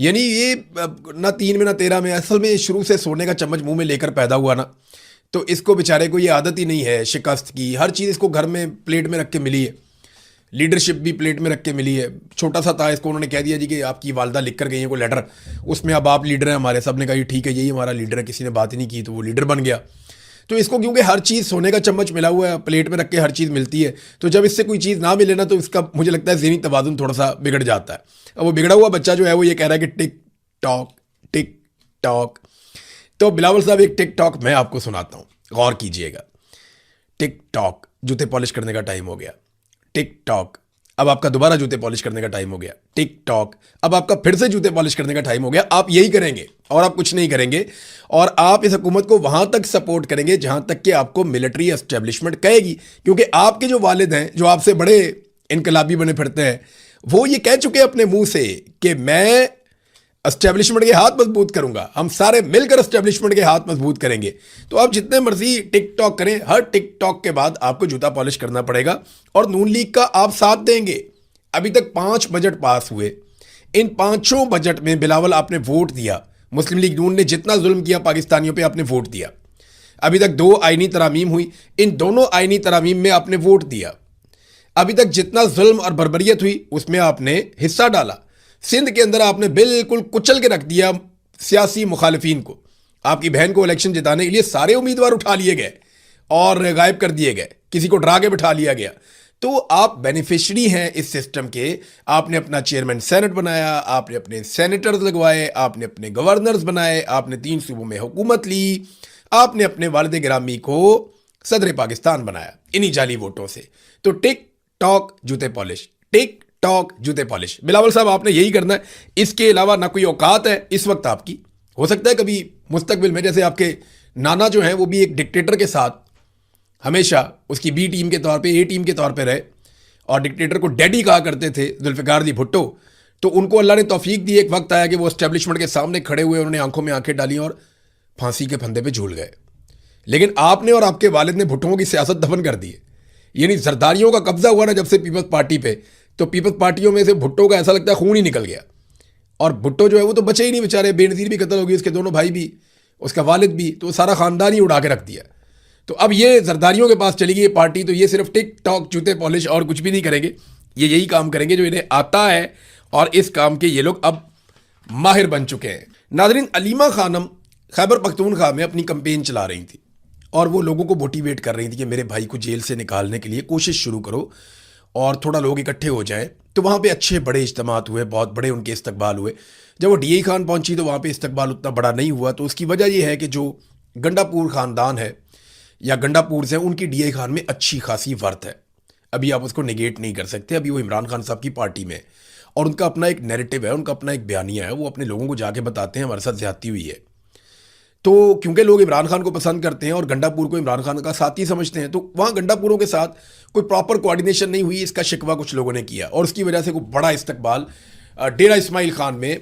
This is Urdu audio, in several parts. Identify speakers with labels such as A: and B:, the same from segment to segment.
A: یعنی یہ نہ 3 میں نہ 13 میں، اصل میں شروع سے سونے کا چمچ منہ میں لے کر پیدا ہوا نا، تو اس کو بیچارے کو یہ عادت ہی نہیں ہے شکست کی. ہر چیز اس کو گھر میں پلیٹ میں رکھ کے ملی ہے، لیڈرشپ بھی پلیٹ میں رکھ کے ملی ہے. چھوٹا سا تھا، اس کو انہوں نے کہہ دیا جی کہ آپ کی والدہ لکھ کر گئی ہیں کوئی لیٹر، اس میں اب آپ لیڈر ہیں ہمارے. سب نے کہا یہ ٹھیک ہے یہی ہمارا لیڈر ہے، کسی نے بات ہی نہیں کی تو وہ لیڈر بن گیا. تو اس کو کیونکہ ہر چیز سونے کا چمچ ملا ہوا ہے، پلیٹ میں رکھ کے ہر چیز ملتی ہے، تو جب اس سے کوئی چیز نہ ملے نا تو اس کا مجھے لگتا ہے ذہنی توازن تھوڑا سا بگڑ جاتا ہے. اب وہ بگڑا ہوا بچہ جو ہے وہ یہ کہہ رہا ہے کہ ٹک ٹاک ٹک ٹاک. تو بلاول صاحب ایک ٹک ٹاک میں آپ کو سناتا ہوں، غور کیجئے گا. ٹک ٹاک، جوتے پالش کرنے کا ٹائم ہو گیا. ٹک ٹاک، اب آپ کا دوبارہ جوتے پالش کرنے کا ٹائم ہو گیا. ٹک ٹاک، اب آپ کا پھر سے جوتے پالش کرنے کا ٹائم ہو گیا. آپ یہی کریں گے اور آپ کچھ نہیں کریں گے، اور آپ اس حکومت کو وہاں تک سپورٹ کریں گے جہاں تک کہ آپ کو ملٹری اسٹیبلشمنٹ کہے گی. کیونکہ آپ کے جو والد ہیں جو آپ سے بڑے انقلابی بنے پھرتے ہیں، وہ یہ کہہ چکے اپنے منہ سے کہ میں اسٹیبلشمنٹ کے ہاتھ مضبوط کروں گا، ہم سارے مل کر اسٹیبلشمنٹ کے ہاتھ مضبوط کریں گے. تو آپ جتنے مرضی ٹک ٹاک کریں، ہر ٹک ٹاک کے بعد آپ کو جوتا پالش کرنا پڑے گا. اور نون لیگ کا آپ ساتھ دیں گے. ابھی تک 5 بجٹ پاس ہوئے، ان 5 بجٹ میں بلاول آپ نے ووٹ دیا. مسلم لیگ نون نے جتنا ظلم کیا پاکستانیوں پہ آپ نے ووٹ دیا. ابھی تک 2 آئینی ترامیم ہوئی، ان دونوں آئینی ترامیم میں آپ نے ووٹ دیا. ابھی تک جتنا ظلم اور بربریت ہوئی اس میں آپ نے حصہ ڈالا. سندھ کے اندر آپ نے بالکل کچل کے رکھ دیا سیاسی مخالفین کو. آپ کی بہن کو الیکشن جتانے کے لیے سارے امیدوار اٹھا لیے گئے اور غائب کر دیے گئے، کسی کو ڈرا کے بٹھا لیا گیا. تو آپ بینیفیشری ہیں اس سسٹم کے. آپ نے اپنا چیئرمین سینٹ بنایا، آپ نے اپنے سینیٹرز لگوائے، آپ نے اپنے گورنرز بنائے، آپ نے 3 صوبوں میں حکومت لی، آپ نے اپنے والد گرامی کو صدر پاکستان بنایا انہی جعلی ووٹوں سے. تو ٹک ٹاک جوتے پالش، ٹک ٹاک جوتے پالش. بلاول صاحب آپ نے یہی کرنا ہے، اس کے علاوہ نہ کوئی اوقات ہے اس وقت آپ کی. ہو سکتا ہے کبھی مستقبل میں جیسے آپ کے نانا جو ہیں وہ بھی ایک ڈکٹیٹر کے ساتھ ہمیشہ اس کی بی ٹیم کے طور پہ اے ٹیم کے طور پہ رہے، اور ڈکٹیٹر کو ڈیڈی کہا کرتے تھے ذوالفقار دی بھٹو. تو ان کو اللہ نے توفیق دی، ایک وقت آیا کہ وہ اسٹیبلشمنٹ کے سامنے کھڑے ہوئے، انہوں نے آنکھوں میں آنکھیں ڈالی اور پھانسی کے پھندے پہ جھول گئے. لیکن آپ نے اور آپ کے والد نے بھٹوؤں کی سیاست دفن کر دی ہے. یعنی زرداریوں کا قبضہ ہوا نا جب سے پیپلز پارٹی پہ، تو پیپلز پارٹیوں میں سے بھٹو کا ایسا لگتا ہے خون ہی نکل گیا. اور بھٹو جو ہے وہ تو بچے ہی نہیں بیچارے، بے نظیر بھی قتل ہو گئی، اس کے دونوں بھائی بھی، اس کا والد بھی، تو سارا خاندان ہی اڑا کے رکھ دیا. تو اب یہ زرداریوں کے پاس چلی گئی یہ پارٹی، تو یہ صرف ٹک ٹاک جوتے پالش اور کچھ بھی نہیں کریں گے. یہ یہی کام کریں گے جو انہیں آتا ہے، اور اس کام کے یہ لوگ اب ماہر بن چکے ہیں. ناظرین، علیمہ خانم خیبر پختونخوا میں اپنی کمپین چلا رہی تھی اور وہ لوگوں کو موٹیویٹ کر رہی تھی کہ میرے بھائی کو جیل سے نکالنے کے لیے کوشش شروع کرو اور تھوڑا لوگ اکٹھے ہو جائیں. تو وہاں پہ اچھے بڑے اجتماعات ہوئے، بہت بڑے ان کے استقبال ہوئے. جب وہ ڈی اے خان پہنچی تو وہاں پہ استقبال اتنا بڑا نہیں ہوا. تو اس کی وجہ یہ ہے کہ جو گنڈا پور خاندان ہے یا گنڈا پورز ہیں، ان کی ڈی اے خان میں اچھی خاصی ورت ہے. ابھی آپ اس کو نگیٹ نہیں کر سکتے. ابھی وہ عمران خان صاحب کی پارٹی میں، اور ان کا اپنا ایک نیریٹو ہے، ان کا اپنا ایک بیانیہ ہے. وہ اپنے لوگوں کو جا کے بتاتے ہیں ہمارے ساتھ زیادتی ہوئی ہے. تو کیونکہ لوگ عمران خان کو پسند کرتے ہیں اور گنڈا پور کو عمران خان کا ساتھی سمجھتے ہیں، تو وہاں گنڈا پوروں کے ساتھ کوئی پراپر کوارڈینیشن نہیں ہوئی. اس کا شکوہ کچھ لوگوں نے کیا اور اس کی وجہ سے کوئی بڑا استقبال ڈیرہ اسماعیل خان میں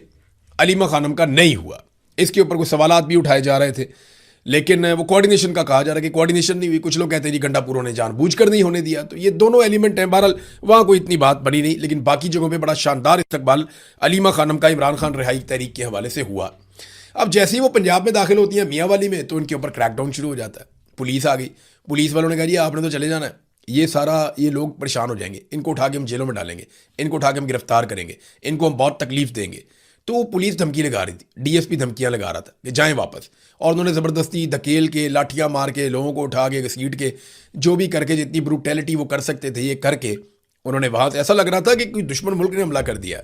A: علیمہ خانم کا نہیں ہوا. اس کے اوپر کوئی سوالات بھی اٹھائے جا رہے تھے، لیکن وہ کوارڈینیشن کا کہا جا رہا ہے کہ کوارڈینیشن نہیں ہوئی. کچھ لوگ کہتے ہیں جی گنڈا پوروں نے جان بوجھ کر نہیں ہونے دیا. تو یہ دونوں ایلیمنٹ ہیں. بہرحال وہاں کوئی اتنی بات بنی نہیں، لیکن باقی جگہوں پہ بڑا شاندار استقبال علیمہ خانم کا عمران خان رہائی تحریک کے حوالے سے ہوا. اب جیسے ہی وہ پنجاب میں داخل ہوتی ہیں میاں والی میں، تو ان کے اوپر کریک ڈاؤن شروع ہو جاتا ہے. پولیس آ گئی، پولیس والوں نے کہا جی آپ نے تو چلے جانا ہے، یہ لوگ پریشان ہو جائیں گے، ان کو اٹھا کے ہم جیلوں میں ڈالیں گے، ان کو اٹھا کے ہم گرفتار کریں گے، ان کو ہم بہت تکلیف دیں گے. تو وہ پولیس دھمکی لگا رہی تھی، ڈی ایس پی دھمکیاں لگا رہا تھا کہ جائیں واپس. اور انہوں نے زبردستی دھکیل کے، لاٹھیاں مار کے، لوگوں کو اٹھا کے گھسیٹ کے، جو بھی کر کے جتنی بروٹیلٹی وہ کر سکتے تھے یہ کر کے انہوں نے وہاں سے، ایسا لگ رہا تھا کہ کوئی دشمن ملک نے حملہ کر دیا.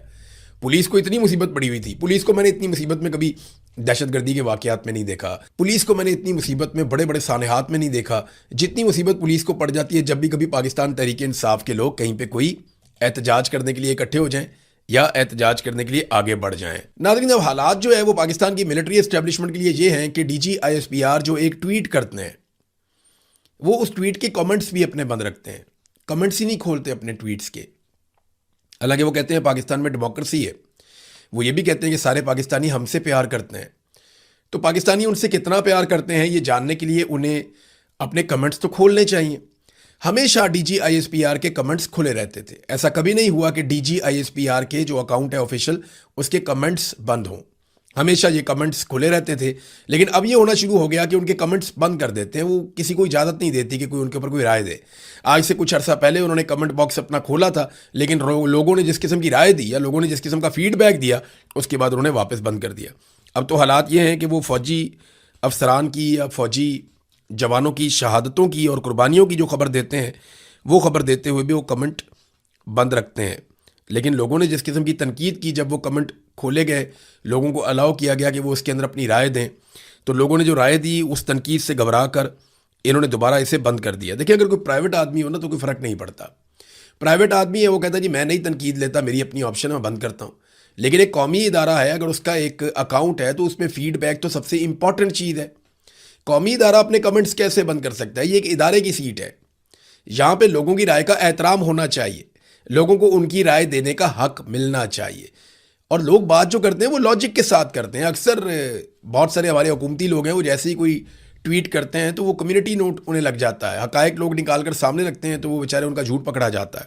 A: پولیس کو اتنی مصیبت پڑی ہوئی تھی. پولیس کو میں نے اتنی مصیبت میں کبھی دہشت گردی کے واقعات میں نہیں دیکھا. پولیس کو میں نے اتنی مصیبت میں بڑے بڑے سانحات میں نہیں دیکھا جتنی مصیبت پولیس کو پڑ جاتی ہے جب بھی کبھی پاکستان تحریک انصاف کے لوگ کہیں پہ کوئی احتجاج کرنے کے لیے اکٹھے ہو جائیں یا احتجاج کرنے کے لیے آگے بڑھ جائیں. ناظرین، اب حالات جو ہے وہ پاکستان کی ملٹری اسٹیبلشمنٹ کے لیے یہ ہیں کہ D G I S P R جو ایک ٹویٹ کرتے ہیں، وہ اس ٹویٹ کے کمنٹس بھی اپنے بند رکھتے ہیں. کمنٹس ہی نہیں کھولتے اپنے ٹویٹس کے. حالانکہ وہ کہتے ہیں پاکستان میں ڈیموکریسی ہے. وہ یہ بھی کہتے ہیں کہ سارے پاکستانی ہم سے پیار کرتے ہیں. تو پاکستانی ان سے کتنا پیار کرتے ہیں یہ جاننے کے لیے انہیں اپنے کمنٹس تو کھولنے چاہیے. ہمیشہ D G I S P R کے کمنٹس کھلے رہتے تھے. ایسا کبھی نہیں ہوا کہ D G I S P R کے جو اکاؤنٹ ہے آفیشیل اس کے کمنٹس بند ہوں. ہمیشہ یہ کمنٹس کھلے رہتے تھے. لیکن اب یہ ہونا شروع ہو گیا کہ ان کے کمنٹس بند کر دیتے ہیں. وہ کسی کو اجازت نہیں دیتی کہ کوئی ان کے اوپر کوئی رائے دے. آج سے کچھ عرصہ پہلے انہوں نے کمنٹ باکس اپنا کھولا تھا, لیکن لوگوں نے جس قسم کی رائے دی یا لوگوں نے جس قسم کا فیڈ بیک دیا اس کے بعد انہوں نے واپس بند کر دیا. اب تو حالات یہ ہیں کہ وہ فوجی افسران کی یا فوجی جوانوں کی شہادتوں کی اور قربانیوں کی جو خبر دیتے ہیں وہ خبر دیتے ہوئے بھی وہ کمنٹ بند رکھتے ہیں. لیکن لوگوں نے جس قسم کی تنقید کی, جب وہ کمنٹ کھولے گئے, لوگوں کو الاؤ کیا گیا کہ وہ اس کے اندر اپنی رائے دیں, تو لوگوں نے جو رائے دی اس تنقید سے گھبرا کر انہوں نے دوبارہ اسے بند کر دیا. دیکھیں, اگر کوئی پرائیویٹ آدمی ہو نا تو کوئی فرق نہیں پڑتا. پرائیویٹ آدمی ہے, وہ کہتا ہے جی میں نہیں تنقید لیتا, میری اپنی آپشن ہے, میں بند کرتا ہوں. لیکن ایک قومی ادارہ ہے, اگر اس کا ایک اکاؤنٹ ہے تو اس میں فیڈ بیک تو سب سے امپورٹنٹ چیز ہے. قومی ادارہ اپنے کمنٹس کیسے بند کر سکتا ہے؟ یہ ایک ادارے کی سیٹ ہے. یہاں پہ لوگوں کی رائے کا احترام ہونا چاہیے, لوگوں کو ان کی رائے دینے کا حق ملنا چاہیے. اور لوگ بات جو کرتے ہیں وہ لاجک کے ساتھ کرتے ہیں. اکثر بہت سارے ہمارے حکومتی لوگ ہیں, وہ جیسے ہی کوئی ٹویٹ کرتے ہیں تو وہ کمیونٹی نوٹ انہیں لگ جاتا ہے, حقائق لوگ نکال کر سامنے رکھتے ہیں تو وہ بیچارے ان کا جھوٹ پکڑا جاتا ہے.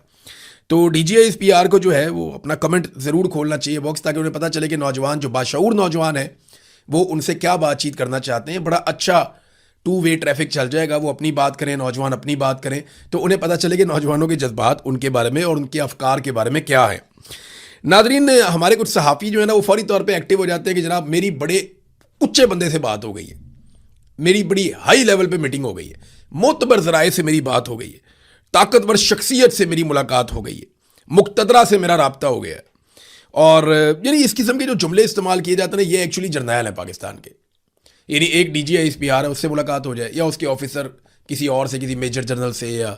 A: تو D G I S P R کو جو ہے وہ اپنا کمنٹ ضرور کھولنا چاہیے باکس, تاکہ انہیں پتہ چلے کہ نوجوان جو باشعور نوجوان ہیں وہ ان سے کیا بات چیت کرنا چاہتے ہیں. بڑا اچھا 2 وے ٹریفک چل جائے گا. وہ اپنی بات کریں, نوجوان اپنی بات کریں, تو انہیں پتہ چلے کہ نوجوانوں کے جذبات ان کے بارے میں اور ان کے افکار کے بارے میں کیا ہیں. ناظرین, ہمارے کچھ صحافی جو ہے نا وہ فوری طور پہ ایکٹیو ہو جاتے ہیں کہ جناب میری بڑے اونچے بندے سے بات ہو گئی ہے, میری بڑی ہائی لیول پہ میٹنگ ہو گئی ہے, معتبر ذرائع سے میری بات ہو گئی ہے, طاقتور شخصیت سے میری ملاقات ہو گئی ہے, مقتدرہ سے میرا رابطہ ہو گیا ہے. اور یعنی اس قسم کے جو جملے استعمال کیے جاتے ہیں یہ ایکچولی جرنیل ہیں پاکستان کے. یعنی ایک D G I S P R ہے, اس سے ملاقات ہو جائے, یا اس کے آفیسر کسی اور سے, کسی میجر جنرل سے یا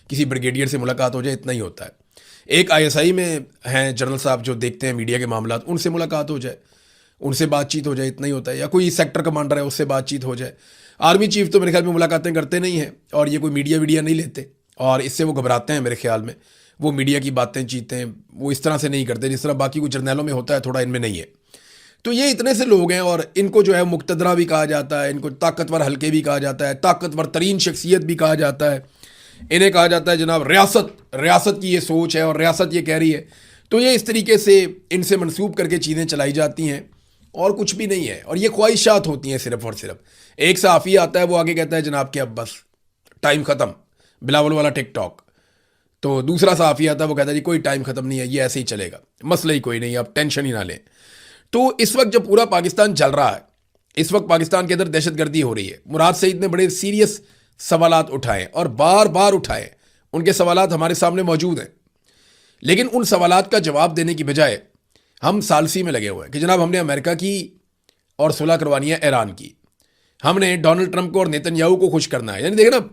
A: کسی بریگیڈیئر سے ملاقات ہو جائے, اتنا ہی ہوتا ہے. ایک آئی ایس آئی میں ہیں جنرل صاحب جو دیکھتے ہیں میڈیا کے معاملات, ان سے ملاقات ہو جائے, ان سے بات چیت ہو جائے, اتنا ہی ہوتا ہے. یا کوئی سیکٹر کمانڈر ہے اس سے بات چیت ہو جائے. آرمی چیف تو میرے خیال میں ملاقاتیں کرتے نہیں ہیں, اور یہ کوئی میڈیا نہیں لیتے, اور اس سے وہ گھبراتے ہیں میرے خیال میں. وہ میڈیا کی باتیں چیتیں وہ اس طرح سے نہیں کرتے جس طرح باقی کوئی جرنیلوں میں ہوتا ہے, تھوڑا ان میں نہیں ہے. تو یہ اتنے سے لوگ ہیں, اور ان کو جو ہے مقتدرہ بھی کہا جاتا ہے, ان کو طاقتور حلقے بھی کہا جاتا ہے, طاقتور ترین شخصیت بھی کہا جاتا ہے. انہیں کہا جاتا ہے جناب ریاست کی یہ سوچ ہے اور ریاست یہ کہہ رہی ہے. تو یہ اس طریقے سے ان سے منسوب کر کے چیزیں چلائی جاتی ہیں, اور کچھ بھی نہیں ہے. اور یہ خواہشات ہوتی ہیں صرف اور صرف. ایک صحافی آتا ہے, وہ آگے کہتا ہے جناب کہ اب بس ٹائم ختم, بلاول والا ٹک ٹاک. تو دوسرا صحافی آتا ہے, وہ کہتا ہے جی کوئی ٹائم ختم نہیں ہے, یہ ایسے ہی چلے گا, مسئلہ ہی کوئی نہیں, آپ ٹینشن ہی نہ لیں. تو اس وقت جب پورا پاکستان چل رہا ہے, اس وقت پاکستان کے اندر دہشت گردی ہو رہی ہے, مراد سعید نے بڑے سیریس سوالات اٹھائے اور بار بار اٹھائے. ان کے سوالات ہمارے سامنے موجود ہیں, لیکن ان سوالات کا جواب دینے کی بجائے ہم ثالثی میں لگے ہوئے ہیں کہ جناب ہم نے امریکہ کی اور صلح کروانی ہے ایران کی, ہم نے ڈونلڈ ٹرمپ کو اور نیتن یاہو کو خوش کرنا ہے. یعنی دیکھیں نا,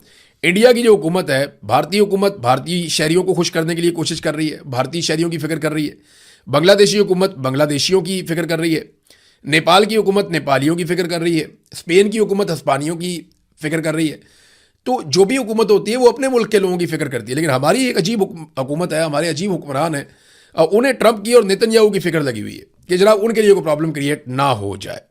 A: انڈیا کی جو حکومت ہے, بھارتی حکومت بھارتی شہریوں کو خوش کرنے کے لیے کوشش کر رہی ہے, بھارتی شہریوں کی فکر کر رہی ہے. بنگلہ دیشی حکومت بنگلہ دیشیوں کی فکر کر رہی ہے. نیپال کی حکومت نیپالیوں کی فکر کر رہی ہے. اسپین کی حکومت ہسپانیوں کی فکر کر رہی ہے. تو جو بھی حکومت ہوتی ہے وہ اپنے ملک کے لوگوں کی فکر کرتی ہے. لیکن ہماری ایک عجیب حکومت ہے, ہمارے عجیب حکمران ہیں, انہیں ٹرمپ کی اور نیتن یاہو کی فکر لگی ہوئی ہے کہ جناب ان کے لیے کوئی پرابلم کریٹ نہ ہو جائے.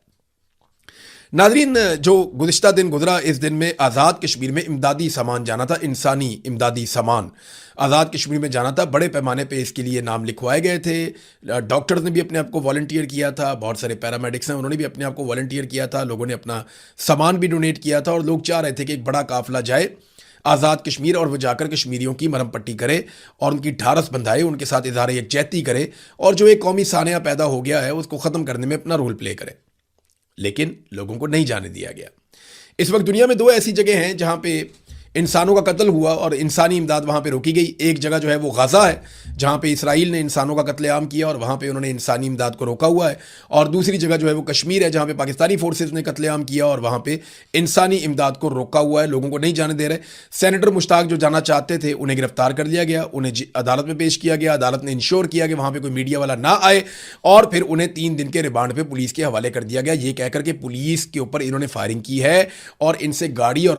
A: ناظرین, جو گزشتہ دن گزرا, اس دن میں آزاد کشمیر میں امدادی سامان جانا تھا, انسانی امدادی سامان آزاد کشمیر میں جانا تھا. بڑے پیمانے پہ اس کے لیے نام لکھوائے گئے تھے. ڈاکٹرز نے بھی اپنے آپ کو والنٹیئر کیا تھا, بہت سارے پیرامیڈکس ہیں انہوں نے بھی اپنے آپ کو والنٹیئر کیا تھا, لوگوں نے اپنا سامان بھی ڈونیٹ کیا تھا, اور لوگ چاہ رہے تھے کہ ایک بڑا قافلہ جائے آزاد کشمیر, اور وہ جا کر کشمیریوں کی مرہم پٹی کرے اور ان کی ڈھارس بندھائے, ان کے ساتھ اظہار یکجہتی کرے, اور جو ایک قومی سانحہ پیدا ہو گیا ہے اس کو ختم کرنے میں اپنا رول پلے کرے. لیکن لوگوں کو نہیں جانے دیا گیا. اس وقت دنیا میں 2 ایسی جگہ ہیں جہاں پہ انسانوں کا قتل ہوا اور انسانی امداد وہاں پہ روکی گئی. ایک جگہ جو ہے وہ غزہ ہے, جہاں پہ اسرائیل نے انسانوں کا قتل عام کیا اور وہاں پہ انہوں نے انسانی امداد کو روکا ہوا ہے. اور دوسری جگہ جو ہے وہ کشمیر ہے, جہاں پہ پاکستانی فورسز نے قتل عام کیا اور وہاں پہ انسانی امداد کو روکا ہوا ہے, لوگوں کو نہیں جانے دے رہے. سینیٹر مشتاق جو جانا چاہتے تھے انہیں گرفتار کر لیا گیا, انہیں عدالت میں پیش کیا گیا. عدالت نے انشور کیا کہ وہاں پہ کوئی میڈیا والا نہ آئے, اور پھر انہیں 3 دن کے ریمانڈ پہ پولیس کے حوالے کر دیا گیا, یہ کہہ کر کہ پولیس کے اوپر انہوں نے فائرنگ کی ہے اور ان سے گاڑی اور